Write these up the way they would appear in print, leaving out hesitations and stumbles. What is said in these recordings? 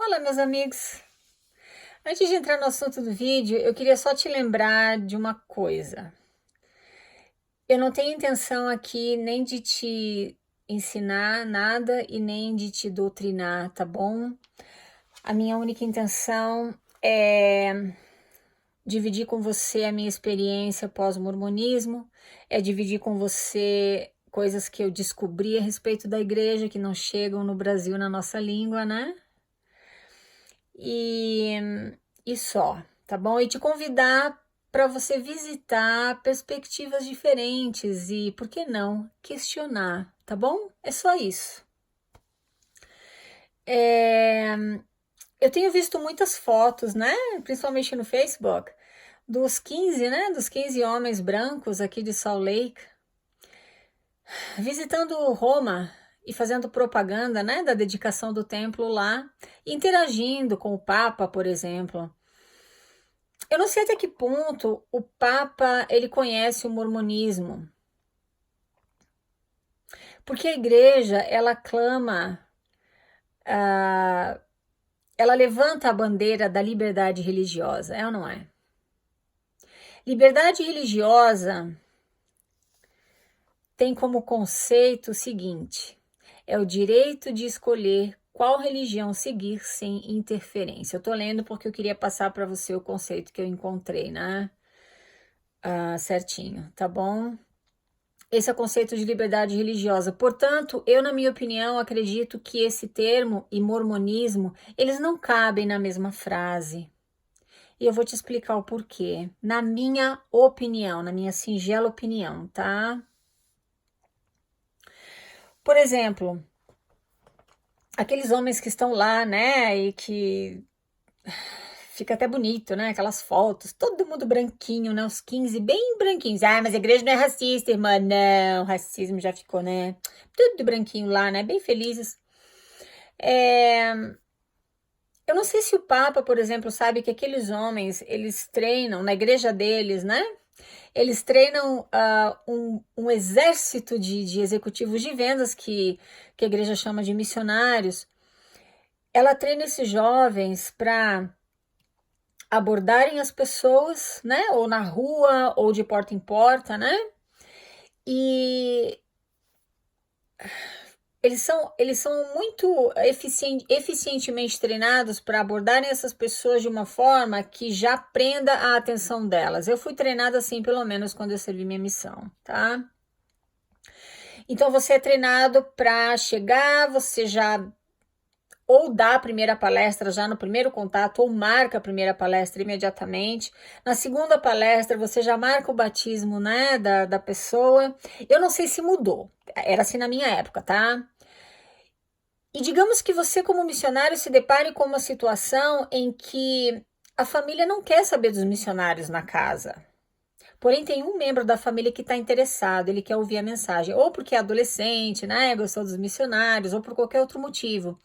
Olá, meus amigos. Antes de entrar no assunto do vídeo, eu queria só te lembrar de uma coisa. Eu não tenho intenção aqui nem de te ensinar nada e nem de te doutrinar, tá bom? A minha única intenção é dividir com você a minha experiência pós-mormonismo, é dividir com você coisas que eu descobri a respeito da igreja que não chegam no Brasil na nossa língua, né? E, e só, tá bom? E te convidar para você visitar perspectivas diferentes e, por que não, questionar, tá bom? É só isso. Eu tenho visto muitas fotos, né? Principalmente no Facebook, dos 15, né? Dos 15 homens brancos aqui de Salt Lake, visitando Roma e fazendo propaganda, né? Da dedicação do templo lá, interagindo com o Papa, por exemplo. Eu não sei até que ponto o Papa ele conhece o mormonismo, porque a igreja ela clama, ela levanta a bandeira da liberdade religiosa, é ou não é? Liberdade religiosa tem como conceito o seguinte: é o direito de escolher qual religião seguir sem interferência. Eu tô lendo porque eu queria passar para você o conceito que eu encontrei, né? Certinho, tá bom? Esse é o conceito de liberdade religiosa. Portanto, eu, na minha opinião, acredito que esse termo e mormonismo, eles não cabem na mesma frase. E eu vou te explicar o porquê. Na minha opinião, na minha singela opinião, tá? Por exemplo, aqueles homens que estão lá, né, e que fica até bonito, né? Aquelas fotos, todo mundo branquinho, né? Os 15 bem branquinhos. Ah, mas a igreja não é racista, irmã. Não, racismo já ficou, né? Tudo branquinho lá, né? Bem felizes. Eu não sei se o Papa, por exemplo, sabe que aqueles homens, eles treinam na igreja deles, né? Eles treinam um exército de executivos de vendas que a igreja chama de missionários. Ela treina esses jovens para abordarem as pessoas, né? Ou na rua, ou de porta em porta, né? E eles são muito eficientemente treinados para abordarem essas pessoas de uma forma que já prenda a atenção delas. Eu fui treinada assim, pelo menos, quando eu servi minha missão, tá? Então, você é treinado para chegar, você já ou dá a primeira palestra já no primeiro contato, ou marca a primeira palestra imediatamente. Na segunda palestra, você já marca o batismo, né, da pessoa. Eu não sei se mudou, era assim na minha época, tá? E digamos que você, como missionário, se depare com uma situação em que a família não quer saber dos missionários na casa. Porém, tem um membro da família que está interessado, ele quer ouvir a mensagem, ou porque é adolescente, né, gostou dos missionários, ou por qualquer outro motivo.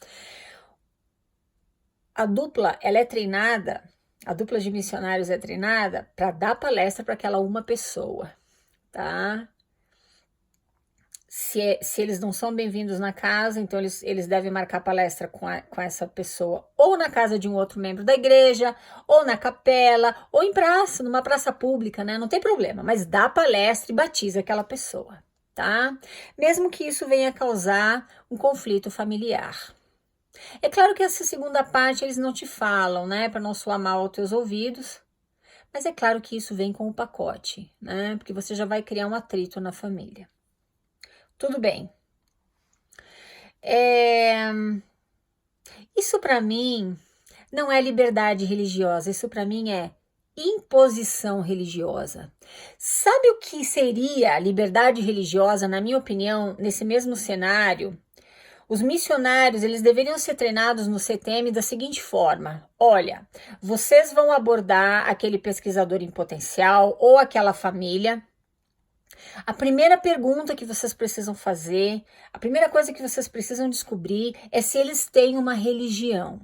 A dupla, ela é treinada, a dupla de missionários é treinada para dar palestra para aquela uma pessoa, tá? Se eles não são bem-vindos na casa, então eles devem marcar palestra com essa pessoa, ou na casa de um outro membro da igreja, ou na capela, ou em praça, numa praça pública, né? Não tem problema, mas dá palestra e batiza aquela pessoa, tá? Mesmo que isso venha causar um conflito familiar. É claro que essa segunda parte eles não te falam, né, para não soar mal aos teus ouvidos, mas é claro que isso vem com o pacote, né, porque você já vai criar um atrito na família. Tudo bem. Isso para mim não é liberdade religiosa, isso para mim é imposição religiosa. Sabe o que seria liberdade religiosa, na minha opinião, nesse mesmo cenário? Os missionários, eles deveriam ser treinados no CTM da seguinte forma: olha, vocês vão abordar aquele pesquisador em potencial ou aquela família. A primeira pergunta que vocês precisam fazer, a primeira coisa que vocês precisam descobrir é se eles têm uma religião.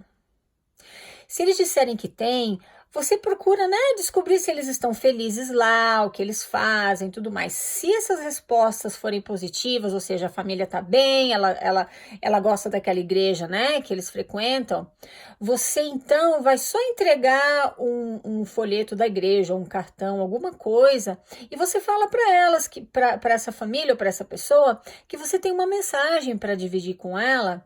Se eles disserem que têm, você procura, né, descobrir se eles estão felizes lá, o que eles fazem, tudo mais. Se essas respostas forem positivas, ou seja, a família tá bem, ela gosta daquela igreja, né, que eles frequentam, você então vai só entregar um folheto da igreja, um cartão, alguma coisa, e você fala para elas, para essa família ou para essa pessoa, que você tem uma mensagem para dividir com ela,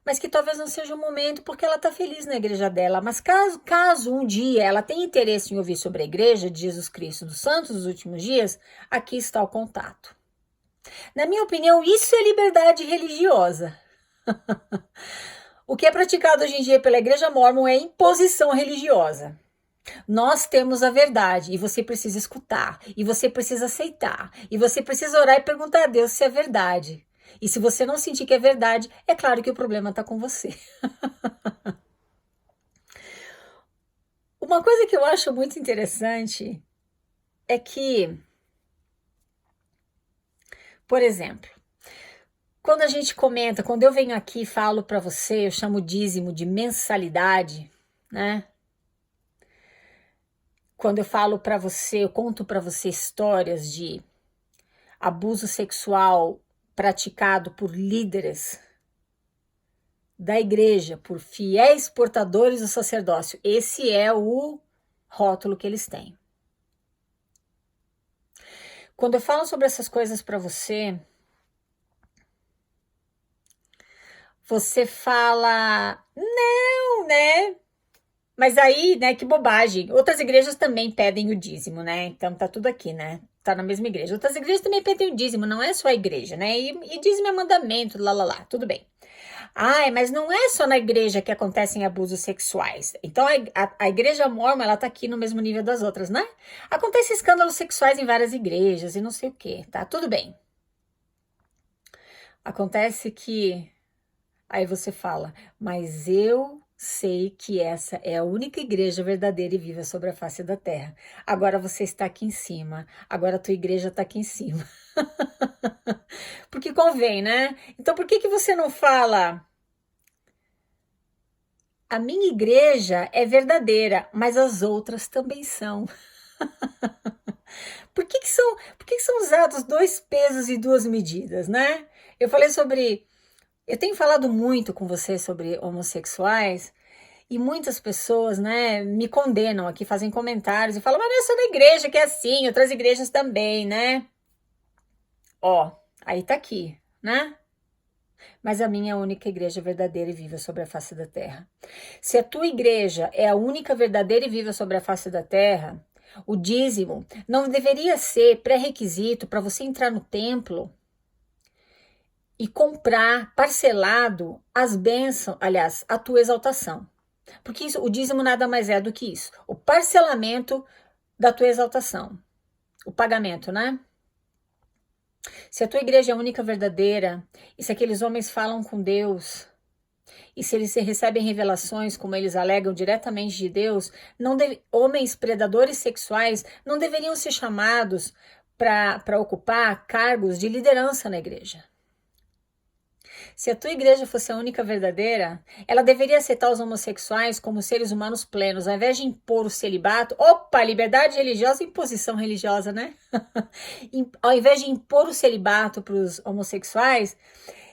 mas que talvez não seja o momento porque ela está feliz na igreja dela. Mas caso um dia ela tenha interesse em ouvir sobre a igreja de Jesus Cristo dos Santos dos Últimos Dias, aqui está o contato. Na minha opinião, isso é liberdade religiosa. O que é praticado hoje em dia pela igreja mórmon é imposição religiosa. Nós temos a verdade e você precisa escutar, e você precisa aceitar, e você precisa orar e perguntar a Deus se é verdade. E se você não sentir que é verdade, é claro que o problema está com você. Uma coisa que eu acho muito interessante é que, por exemplo, quando a gente comenta, quando eu venho aqui e falo para você, eu chamo o dízimo de mensalidade, né? Quando eu falo para você, eu conto para você histórias de abuso sexual praticado por líderes da igreja, por fiéis portadores do sacerdócio. Esse é o rótulo que eles têm. Quando eu falo sobre essas coisas para você, você fala, não, né? Mas aí, né, que bobagem. Outras igrejas também pedem o dízimo, né? Então tá tudo aqui, né? Tá na mesma igreja. Outras igrejas também pedem o dízimo, não é só a igreja, né? E dízimo é mandamento, lá, tudo bem. Ai, mas não é só na igreja que acontecem abusos sexuais. Então a igreja mórmon, ela tá aqui no mesmo nível das outras, né? Acontece escândalos sexuais em várias igrejas e não sei o quê, tá? Tudo bem. Acontece que aí você fala, mas eu sei que essa é a única igreja verdadeira e viva sobre a face da terra. Agora você está aqui em cima, agora a tua igreja está aqui em cima. Porque convém, né? Então por que que você não fala, a minha igreja é verdadeira, mas as outras também são? Por que que são usados dois pesos e duas medidas, né? Eu falei sobre, eu tenho falado muito com você sobre homossexuais, e muitas pessoas, né, me condenam aqui, fazem comentários e falam, mas não é só da igreja que é assim, outras igrejas também, né? Ó, aí tá aqui, né? Mas a minha é a única igreja verdadeira e viva sobre a face da terra. Se a tua igreja é a única verdadeira e viva sobre a face da terra, o dízimo não deveria ser pré-requisito para você entrar no templo e comprar parcelado as bênçãos, aliás, a tua exaltação. Porque isso, o dízimo nada mais é do que isso. O parcelamento da tua exaltação. O pagamento, né? Se a tua igreja é a única verdadeira, e se aqueles homens falam com Deus, e se eles recebem revelações, como eles alegam diretamente de Deus, homens predadores sexuais não deveriam ser chamados para ocupar cargos de liderança na igreja. Se a tua igreja fosse a única verdadeira, ela deveria aceitar os homossexuais como seres humanos plenos, ao invés de impor o celibato. Opa, liberdade religiosa e imposição religiosa, né? Ao invés de impor o celibato para os homossexuais,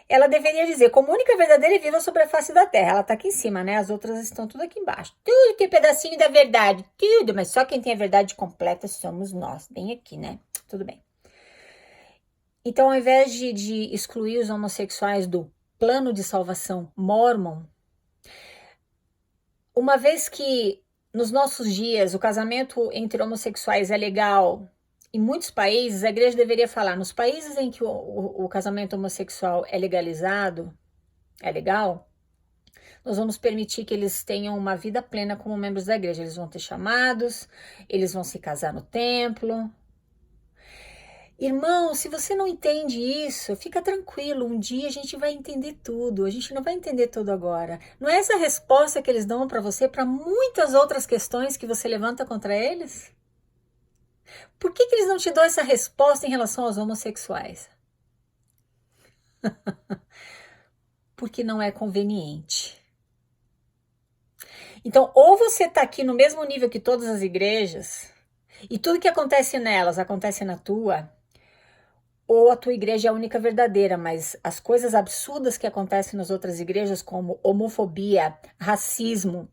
ela deveria dizer, como única verdadeira e viva sobre a face da terra. Ela tá aqui em cima, né? As outras estão tudo aqui embaixo. Tudo que é pedacinho da verdade, tudo. Mas só quem tem a verdade completa somos nós. Bem aqui, né? Tudo bem. Então, ao invés de excluir os homossexuais do plano de salvação mórmon, uma vez que nos nossos dias o casamento entre homossexuais é legal, em muitos países a igreja deveria falar, nos países em que o casamento homossexual é legalizado, é legal, nós vamos permitir que eles tenham uma vida plena como membros da igreja. Eles vão ter chamados, eles vão se casar no templo. Irmão, se você não entende isso, fica tranquilo, um dia a gente vai entender tudo, a gente não vai entender tudo agora. Não é essa a resposta que eles dão para você para muitas outras questões que você levanta contra eles? Por que que eles não te dão essa resposta em relação aos homossexuais? Porque não é conveniente. Então, ou você está aqui no mesmo nível que todas as igrejas, e tudo que acontece nelas acontece na tua, ou a tua igreja é a única verdadeira, mas as coisas absurdas que acontecem nas outras igrejas, como homofobia, racismo,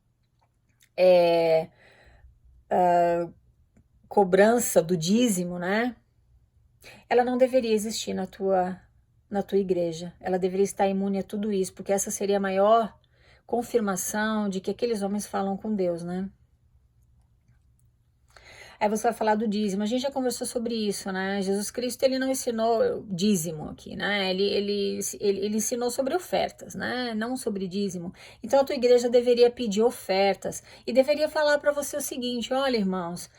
cobrança do dízimo, né? Ela não deveria existir na tua igreja. Ela deveria estar imune a tudo isso, porque essa seria a maior confirmação de que aqueles homens falam com Deus, né? Aí você vai falar do dízimo. A gente já conversou sobre isso, né? Jesus Cristo, ele não ensinou dízimo aqui, né? Ele ensinou sobre ofertas, né? Não sobre dízimo. Então a tua igreja deveria pedir ofertas e deveria falar para você o seguinte: olha, irmãos,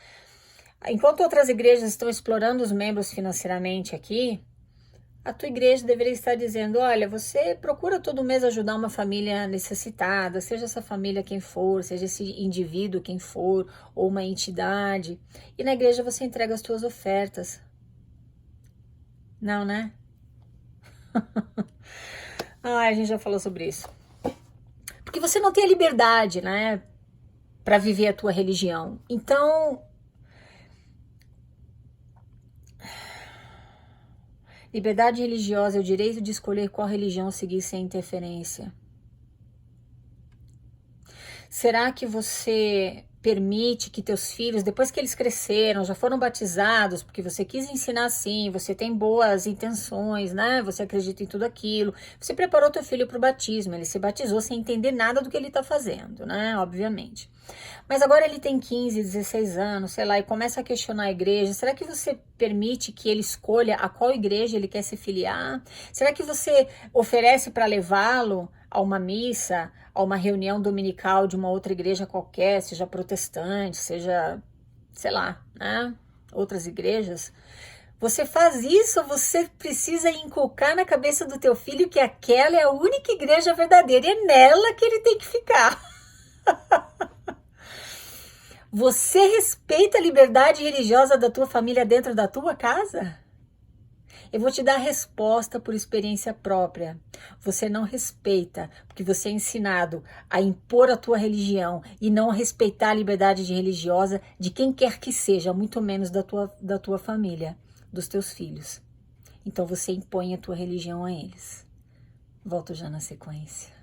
enquanto outras igrejas estão explorando os membros financeiramente aqui, a tua igreja deveria estar dizendo: olha, você procura todo mês ajudar uma família necessitada, seja essa família quem for, seja esse indivíduo quem for, ou uma entidade. E na igreja você entrega as tuas ofertas. Não, né? A gente já falou sobre isso. Porque você não tem a liberdade, né, para viver a tua religião. Então, liberdade religiosa é o direito de escolher qual religião seguir sem interferência. Será que você permite que teus filhos, depois que eles cresceram, já foram batizados, porque você quis ensinar assim, você tem boas intenções, né? Você acredita em tudo aquilo. Você preparou teu filho para o batismo, ele se batizou sem entender nada do que ele está fazendo, né? Obviamente. Mas agora ele tem 15, 16 anos, sei lá, e começa a questionar a igreja. Será que você permite que ele escolha a qual igreja ele quer se filiar? Será que você oferece para levá-lo a uma missa, a uma reunião dominical de uma outra igreja qualquer, seja protestante, seja, sei lá, né? Outras igrejas? Você faz isso, você precisa inculcar na cabeça do teu filho que aquela é a única igreja verdadeira e é nela que ele tem que ficar. Você respeita a liberdade religiosa da tua família dentro da tua casa? Eu vou te dar a resposta por experiência própria. Você não respeita, porque você é ensinado a impor a tua religião e não respeitar a liberdade religiosa de quem quer que seja, muito menos da tua família, dos teus filhos. Então você impõe a tua religião a eles. Volto já na sequência.